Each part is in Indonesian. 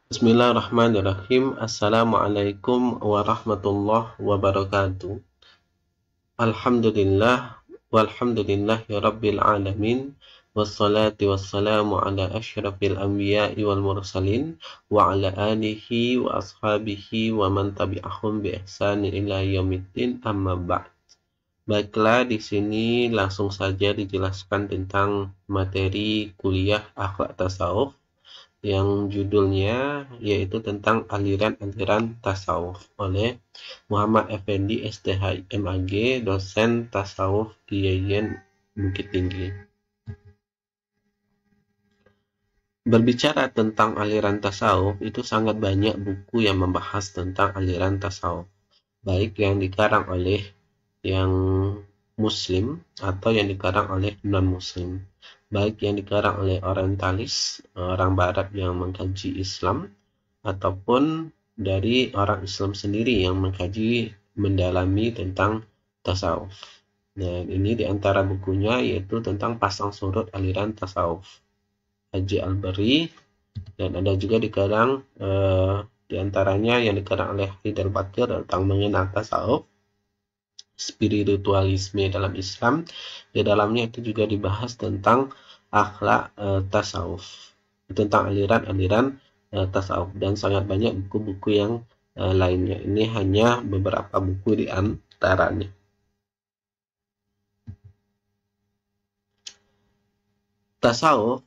Bismillahirrahmanirrahim. Assalamualaikum warahmatullahi wabarakatuh. Alhamdulillah walhamdulillahi rabbil alamin. Wassalatu wassalamu ala asyrafil anbiya'i wal mursalin wa ala alihi wa ashabihi wa man tabi'ahum bi ihsani ila yaumiddin, amma ba'd. Baiklah, di sini langsung saja dijelaskan tentang materi kuliah akhlak tasawuf yang judulnya yaitu tentang aliran-aliran tasawuf oleh Muhammad Effendi STH MAG, dosen tasawuf di IAIN Bukit Tinggi. Berbicara tentang aliran tasawuf, itu sangat banyak buku yang membahas tentang aliran tasawuf, baik yang dikarang oleh yang muslim atau yang dikarang oleh non-muslim, baik yang dikarang oleh orientalis, orang barat yang mengkaji Islam, ataupun dari orang Islam sendiri yang mengkaji mendalami tentang tasawuf. Dan ini diantara bukunya yaitu tentang pasang surut aliran tasawuf Haji Al-Bari, dan ada juga dikarang diantaranya yang dikarang oleh Haidar Bakir tentang mengenal tasawuf, spiritualisme dalam Islam. Di dalamnya itu juga dibahas tentang akhlak tasawuf, tentang aliran-aliran tasawuf, dan sangat banyak buku-buku yang lainnya. Ini hanya beberapa buku di antaranya. Tasawuf,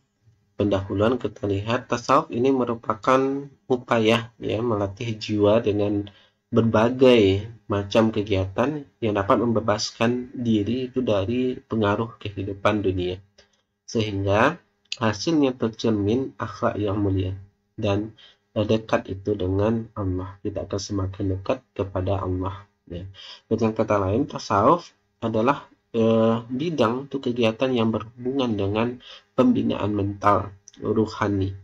pendahuluan kita lihat, tasawuf ini merupakan upaya ya melatih jiwa dengan berbagai macam kegiatan yang dapat membebaskan diri itu dari pengaruh kehidupan dunia, sehingga hasilnya tercermin akhlak yang mulia dan dekat itu dengan Allah. Kita akan semakin dekat kepada Allah ya. Dengan kata lain, tasawuf adalah bidang untuk kegiatan yang berhubungan dengan pembinaan mental ruhani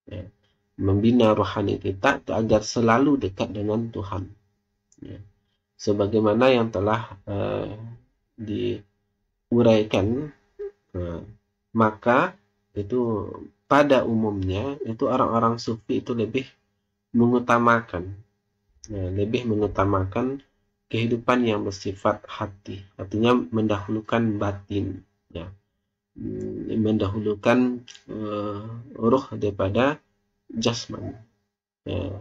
ya. Membina rohani kita agar selalu dekat dengan Tuhan ya. Sebagaimana yang telah diuraikan, maka itu pada umumnya itu orang-orang sufi itu lebih mengutamakan kehidupan yang bersifat hati, artinya mendahulukan batin ya, mendahulukan ruh daripada jasmani ya,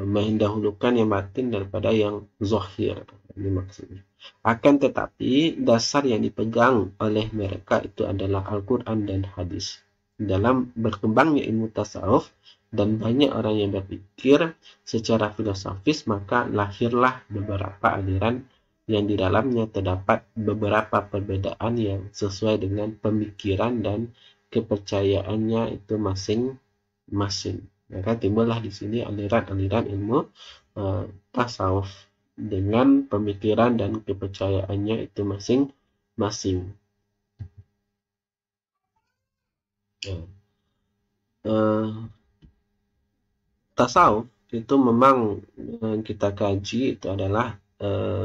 mendahulukan yang batin daripada yang zahir. Ini maksudnya. Akan tetapi dasar yang dipegang oleh mereka itu adalah Al-Quran dan hadis. Dalam berkembangnya ilmu tasawuf dan banyak orang yang berpikir secara filosofis, maka lahirlah beberapa aliran yang di dalamnya terdapat beberapa perbedaan yang sesuai dengan pemikiran dan kepercayaannya itu masing-masing. Maka timbullah di sini aliran-aliran ilmu tasawuf dengan pemikiran dan kepercayaannya itu masing-masing. Tasawuf itu memang kita kaji itu adalah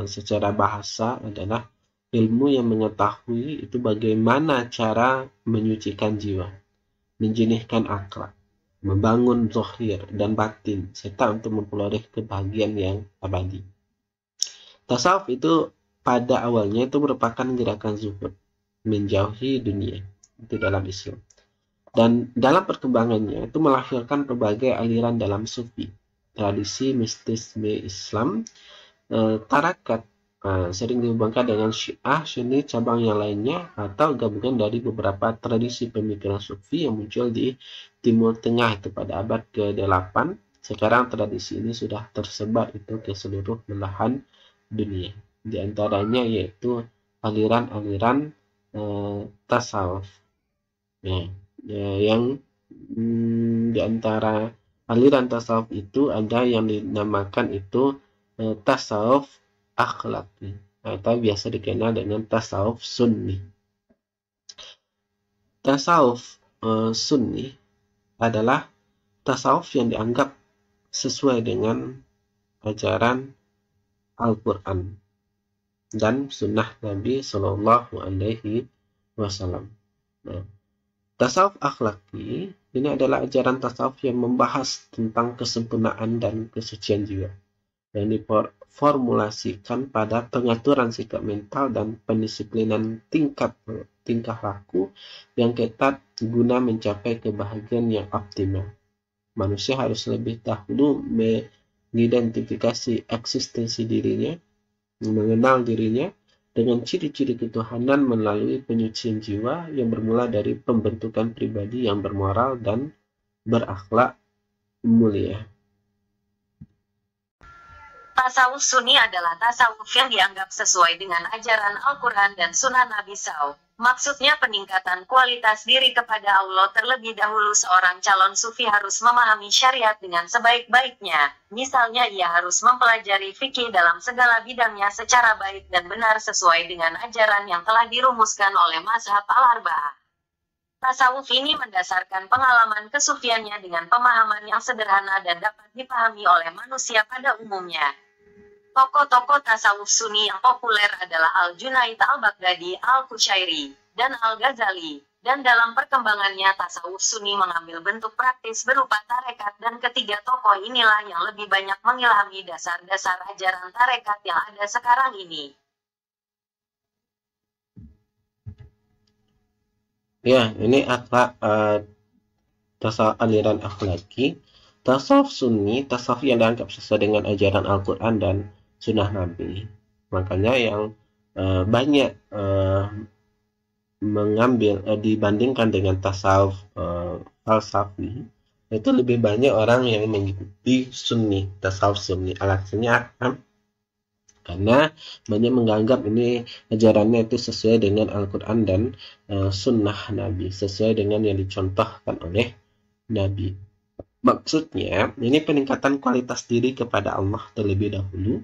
secara bahasa adalah ilmu yang mengetahui itu bagaimana cara menyucikan jiwa, menjernihkan akhlak, membangun zahir dan batin, serta untuk memperoleh kebahagiaan yang abadi. Tasawuf itu pada awalnya itu merupakan gerakan zuhud, menjauhi dunia, itu dalam Islam. Dan dalam perkembangannya itu melahirkan berbagai aliran dalam sufi, tradisi mistisme Islam, tarakat, sering dihubungkan dengan Syiah, Sunni, cabang yang lainnya, atau gabungan dari beberapa tradisi pemikiran sufi yang muncul di Timur Tengah itu pada abad ke-8. Sekarang tradisi ini sudah tersebar itu ke seluruh belahan dunia. Di antaranya yaitu aliran-aliran tasawuf ya. Yang di antara aliran tasawuf itu ada yang dinamakan itu tasawuf akhlaki atau biasa dikenal dengan tasawuf sunni. Tasawuf sunni adalah tasawuf yang dianggap sesuai dengan ajaran Al-Quran dan sunnah Nabi Shallallahu Alaihi Wasallam. Nah, Tasawuf akhlaki ini adalah ajaran tasawuf yang membahas tentang kesempurnaan dan kesucian jiwa, yang diformulasikan pada pengaturan sikap mental dan pendisiplinan tingkah laku yang ketat guna mencapai kebahagiaan yang optimal. Manusia harus lebih dahulu mengidentifikasi eksistensi dirinya, mengenal dirinya dengan ciri-ciri ketuhanan melalui penyucian jiwa yang bermula dari pembentukan pribadi yang bermoral dan berakhlak mulia. Tasawuf Sunni adalah tasawuf yang dianggap sesuai dengan ajaran Al-Quran dan Sunnah Nabi SAW. Maksudnya peningkatan kualitas diri kepada Allah. Terlebih dahulu seorang calon sufi harus memahami syariat dengan sebaik-baiknya. Misalnya ia harus mempelajari fikih dalam segala bidangnya secara baik dan benar sesuai dengan ajaran yang telah dirumuskan oleh mazhab Al-Arba'ah. Tasawuf ini mendasarkan pengalaman kesufiannya dengan pemahaman yang sederhana dan dapat dipahami oleh manusia pada umumnya. Tokoh-tokoh tasawuf Sunni yang populer adalah Al-Junaid Al-Baghdadi, Al-Qushairi, dan Al-Ghazali. Dan dalam perkembangannya tasawuf Sunni mengambil bentuk praktis berupa tarekat, dan ketiga tokoh inilah yang lebih banyak mengilhami dasar-dasar ajaran tarekat yang ada sekarang ini. Ya, ini tasawuf aliran akhlaki. Tasawuf Sunni, tasawuf yang dianggap sesuai dengan ajaran Al-Quran dan Sunnah Nabi. Makanya yang banyak mengambil dibandingkan dengan tasawuf falsafi, itu lebih banyak orang yang mengikuti Sunni, tasawuf Sunni. Alasannya karena banyak menganggap ini ajarannya itu sesuai dengan Al-Quran dan Sunnah Nabi, sesuai dengan yang dicontohkan oleh Nabi. Maksudnya, ini peningkatan kualitas diri kepada Allah terlebih dahulu.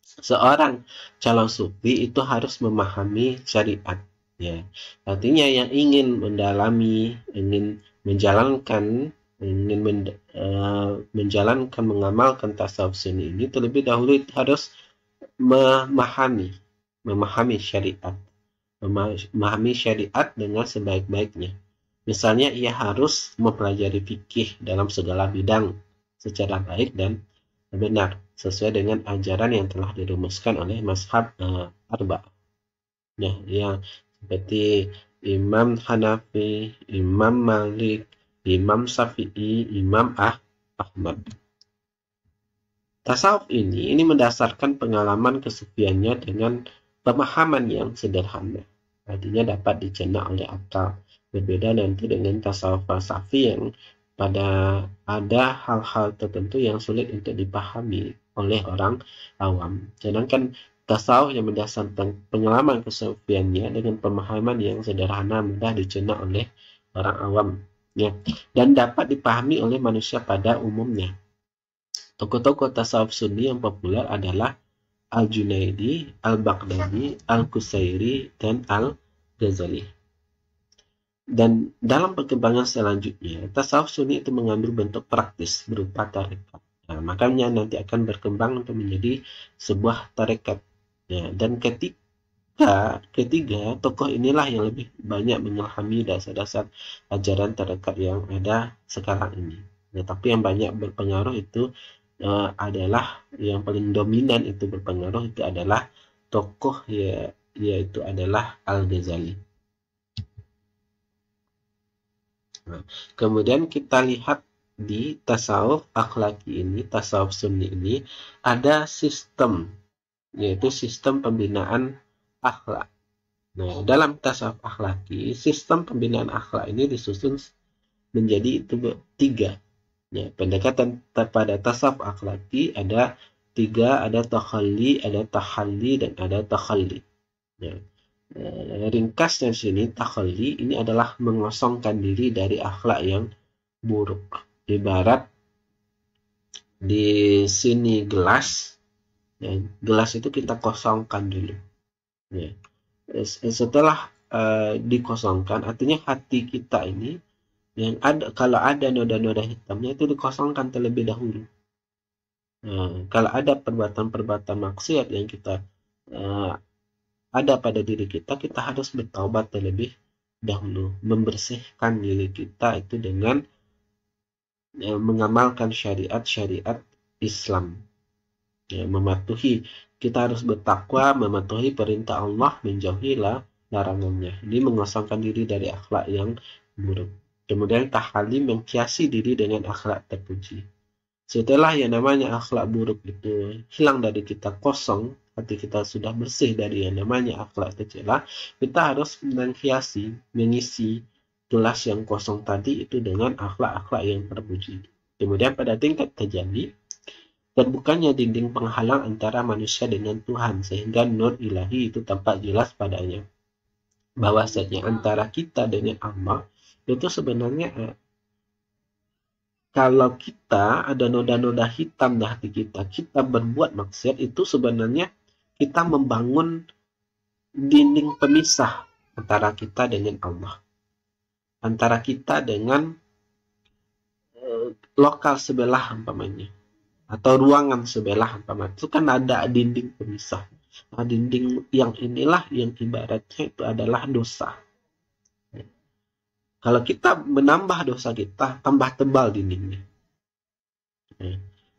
Seorang calon sufi itu harus memahami syariat. Ya. Artinya yang ingin mendalami, ingin menjalankan, mengamalkan tasawuf Sunni ini terlebih dahulu itu harus memahami syariat. Memahami syariat dengan sebaik-baiknya. Misalnya ia harus mempelajari fikih dalam segala bidang secara baik dan benar sesuai dengan ajaran yang telah dirumuskan oleh mazhab Arba'ah. Nah, yang seperti Imam Hanafi, Imam Malik, Imam Syafi'i, Imam Ahmad. Tasawuf ini mendasarkan pengalaman kesufiannya dengan pemahaman yang sederhana. Artinya dapat dicerna oleh akal. Berbeda nanti dengan tasawuf falsafi yang pada ada hal-hal tertentu yang sulit untuk dipahami oleh orang awam. Sedangkan tasawuf yang berdasarkan pengalaman kesufiannya dengan pemahaman yang sederhana mudah dicerna oleh orang awam, ya, dan dapat dipahami oleh manusia pada umumnya. Tokoh-tokoh tasawuf Sunni yang populer adalah Al-Junaidi, Al-Baghdadi, Al-Qushairi, dan Al-Ghazali. Dan dalam perkembangan selanjutnya, tasawuf Sunni itu mengambil bentuk praktis berupa tarekat. Nah, makanya nanti akan berkembang untuk menjadi sebuah tarekat. Ya, dan ketiga tokoh inilah yang lebih banyak mengilhami dasar-dasar ajaran tarekat yang ada sekarang ini. Nah, tapi yang banyak berpengaruh itu adalah yang paling dominan itu berpengaruh itu adalah tokoh yaitu adalah Al-Ghazali. Nah, kemudian kita lihat di tasawuf akhlaki ini, tasawuf Sunni ini ada sistem, yaitu sistem pembinaan akhlak. Nah, dalam tasawuf akhlaki, sistem pembinaan akhlak ini disusun menjadi itu tiga. Ya, pendekatan pada tasawuf akhlaki ada tiga, ada takhalli, ada tahalli, dan ada takhalli. Ya. Ringkasnya sini takhalli ini adalah mengosongkan diri dari akhlak yang buruk. Ibarat di sini gelas, ya, gelas itu kita kosongkan dulu. Ya. Setelah dikosongkan, artinya hati kita ini yang ada, kalau ada noda-noda hitamnya itu dikosongkan terlebih dahulu. Kalau ada perbuatan-perbuatan maksiat yang kita ada pada diri kita, kita harus bertaubat terlebih dahulu, membersihkan diri kita itu dengan mengamalkan syariat-syariat Islam. Ya, mematuhi, kita harus bertakwa, mematuhi perintah Allah, menjauhi larangannya. Ini mengosongkan diri dari akhlak yang buruk. Kemudian tahalli, menghiasi diri dengan akhlak terpuji. Setelah yang namanya akhlak buruk itu hilang dari kita, kosong, hati kita sudah bersih dari yang namanya akhlak tercela, kita harus menghiasi, mengisi gelas yang kosong tadi itu dengan akhlak-akhlak yang terpuji. Kemudian pada tingkat tajalli, terbukanya dinding penghalang antara manusia dengan Tuhan, sehingga nur ilahi itu tampak jelas padanya. Bahwasanya antara kita dengan Allah itu sebenarnya kalau kita ada noda-noda hitam di hati kita, kita berbuat maksiat, itu sebenarnya kita membangun dinding pemisah antara kita dengan Allah, antara kita dengan lokal sebelah umpamanya, atau ruangan sebelah umpamanya. Itu kan ada dinding pemisah. Nah, dinding yang inilah yang ibaratnya itu adalah dosa. Kalau kita menambah dosa kita, tambah tebal dindingnya.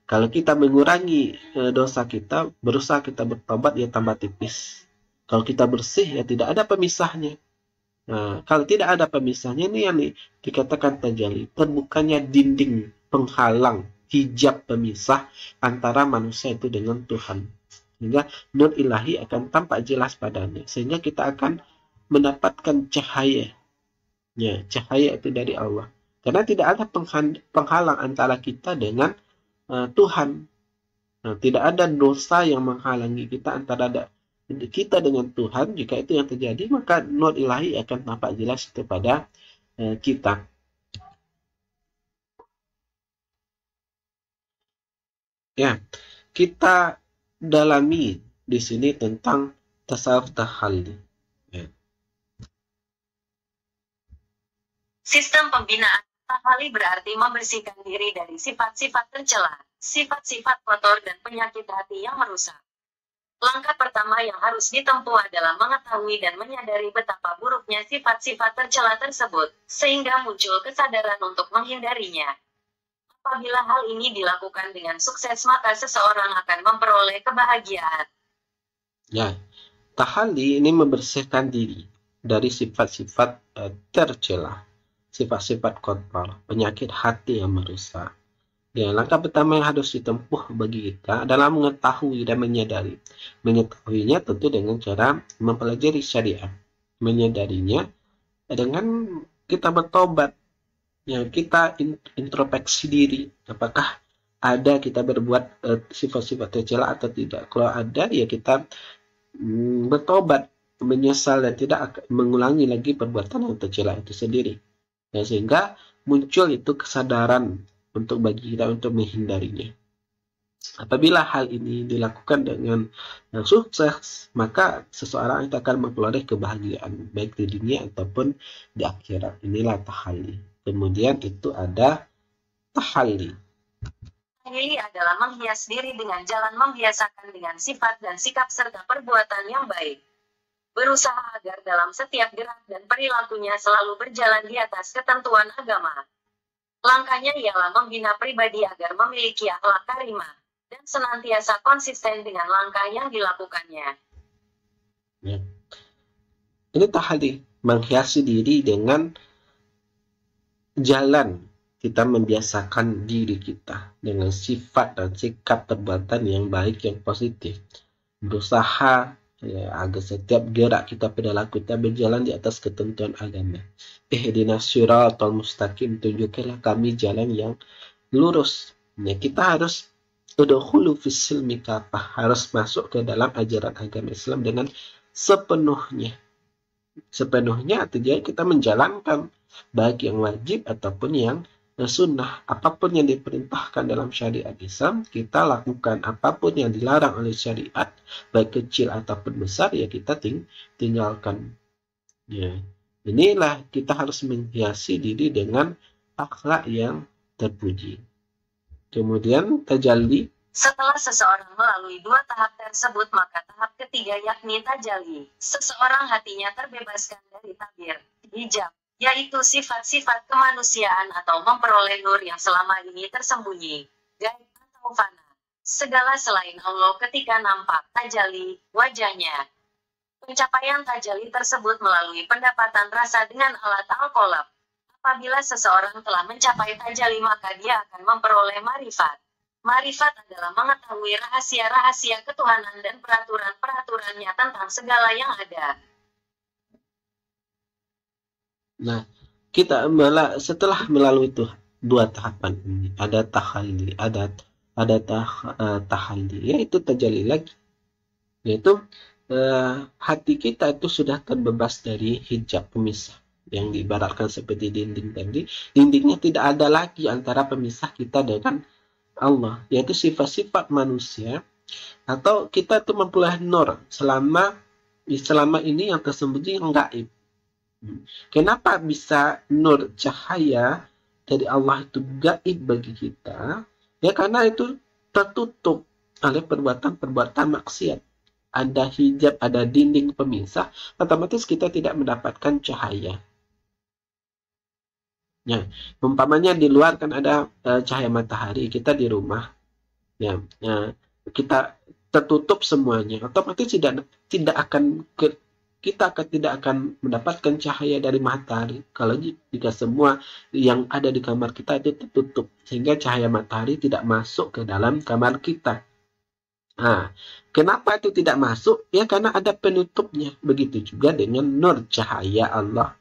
Kalau kita mengurangi dosa kita, berusaha kita bertobat, ya tambah tipis. Kalau kita bersih, ya tidak ada pemisahnya. Nah, kalau tidak ada pemisahnya, ini yang dikatakan tajalli, terbukanya dinding penghalang, hijab pemisah antara manusia itu dengan Tuhan. Sehingga nur ilahi akan tampak jelas padanya. Sehingga kita akan mendapatkan cahaya. Ya, cahaya itu dari Allah. Karena tidak ada penghalang antara kita dengan Tuhan. Nah, tidak ada dosa yang menghalangi kita antara kita dengan Tuhan. Jika itu yang terjadi, maka nur ilahi akan tampak jelas kepada kita. Ya, kita dalami di sini tentang tasawuf tahalli. Ya. Sistem pembinaan tahalli berarti membersihkan diri dari sifat-sifat tercela, sifat-sifat kotor dan penyakit hati yang merusak. Langkah pertama yang harus ditempuh adalah mengetahui dan menyadari betapa buruknya sifat-sifat tercela tersebut, sehingga muncul kesadaran untuk menghindarinya. Apabila hal ini dilakukan dengan sukses, maka seseorang akan memperoleh kebahagiaan. Ya, tahalli ini membersihkan diri dari sifat-sifat tercela, sifat-sifat kotor, penyakit hati yang merusak. Ya, langkah pertama yang harus ditempuh bagi kita adalah mengetahui dan menyadari. Mengetahuinya tentu dengan cara mempelajari syariat. Menyadarinya dengan kita bertobat. Ya, kita introspeksi diri. Apakah ada kita berbuat sifat-sifat tercela atau tidak? Kalau ada, ya kita bertobat, menyesal dan tidak mengulangi lagi perbuatan yang tercela itu sendiri. Ya, sehingga muncul itu kesadaran untuk bagi kita untuk menghindarinya. Apabila hal ini dilakukan dengan sukses, maka seseorang itu akan memperoleh kebahagiaan baik di dunia ataupun di akhirat. Inilah tahalli. Kemudian itu ada tahalli. Tahalli adalah menghias diri dengan jalan membiasakan dengan sifat dan sikap serta perbuatan yang baik. Berusaha agar dalam setiap gerak dan perilakunya selalu berjalan di atas ketentuan agama. Langkahnya ialah membina pribadi agar memiliki akhlak karimah, dan senantiasa konsisten dengan langkah yang dilakukannya. Ya. Ini tahalli, menghiasi diri dengan jalan kita membiasakan diri kita dengan sifat dan sikap perbuatan yang baik, yang positif. Berusaha ya, agar setiap gerak kita pada laku kita berjalan di atas ketentuan agama. Ihdinas siratal mustaqim, tunjukkanlah kami jalan yang lurus. Ya, kita harus udkhulu fis silmi kafah, harus masuk ke dalam ajaran agama Islam dengan sepenuhnya. Sepenuhnya artinya kita menjalankan baik yang wajib ataupun yang sunnah. Apapun yang diperintahkan dalam syariat Islam, kita lakukan. Apapun yang dilarang oleh syariat, baik kecil ataupun besar, ya kita tinggalkan. Ya. Inilah kita harus menghiasi diri dengan akhlak yang terpuji. Kemudian tajalli. Setelah seseorang melalui dua tahap tersebut, maka tahap ketiga yakni tajalli. Seseorang hatinya terbebaskan dari tabir, hijab, yaitu sifat-sifat kemanusiaan atau memperoleh nur yang selama ini tersembunyi, gaib atau fana. Segala selain Allah ketika nampak tajalli wajahnya. Pencapaian tajalli tersebut melalui pendapatan rasa dengan alat al-qalb. Apabila seseorang telah mencapai tajalli maka dia akan memperoleh marifat. Marifat adalah mengetahui rahasia-rahasia ketuhanan dan peraturan-peraturannya tentang segala yang ada. Nah, kita setelah melalui itu dua tahapan ini, ada tahalli, ada tahalli, yaitu tajalli lagi, yaitu hati kita itu sudah terbebas dari hijab pemisah yang diibaratkan seperti dinding tadi. Dindingnya tidak ada lagi antara pemisah kita dengan Allah, yaitu sifat-sifat manusia, atau kita itu memperoleh nur selama ini yang tersembunyi yang gaib. Kenapa bisa nur cahaya dari Allah itu gaib bagi kita? Ya karena itu tertutup oleh perbuatan-perbuatan maksiat. Ada hijab, ada dinding pemisah, otomatis kita tidak mendapatkan cahaya. Ya, umpamanya di luar kan ada cahaya matahari, kita di rumah, ya, kita tertutup semuanya, otomatis tidak akan mendapatkan cahaya dari matahari kalau jika semua yang ada di kamar kita itu tertutup, sehingga cahaya matahari tidak masuk ke dalam kamar kita. Nah, kenapa itu tidak masuk? Ya karena ada penutupnya. Begitu juga dengan nur cahaya Allah.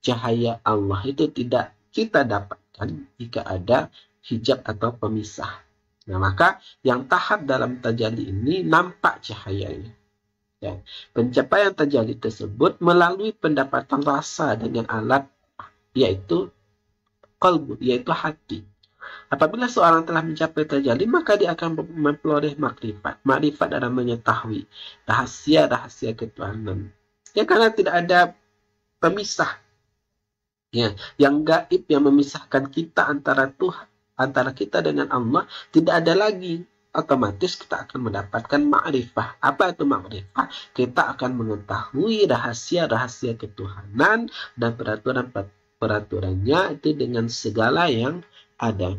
Cahaya Allah itu tidak kita dapatkan jika ada hijab atau pemisah. Nah, maka yang tahap dalam tajalli ini nampak cahayanya. Ya. Pencapaian tajalli tersebut melalui pendapatan rasa dengan alat, yaitu qalbu, yaitu hati. Apabila seorang telah mencapai tajalli, maka dia akan memperoleh makrifat. Makrifat adalah mengetahui rahasia-rahasia ketuhanan. Ya, karena tidak ada pemisah. Ya, yang gaib yang memisahkan kita antara Tuhan, antara kita dengan Allah, tidak ada lagi. Otomatis kita akan mendapatkan ma'rifah. Apa itu ma'rifah? Kita akan mengetahui rahasia-rahasia ketuhanan dan peraturan-peraturannya itu dengan segala yang ada.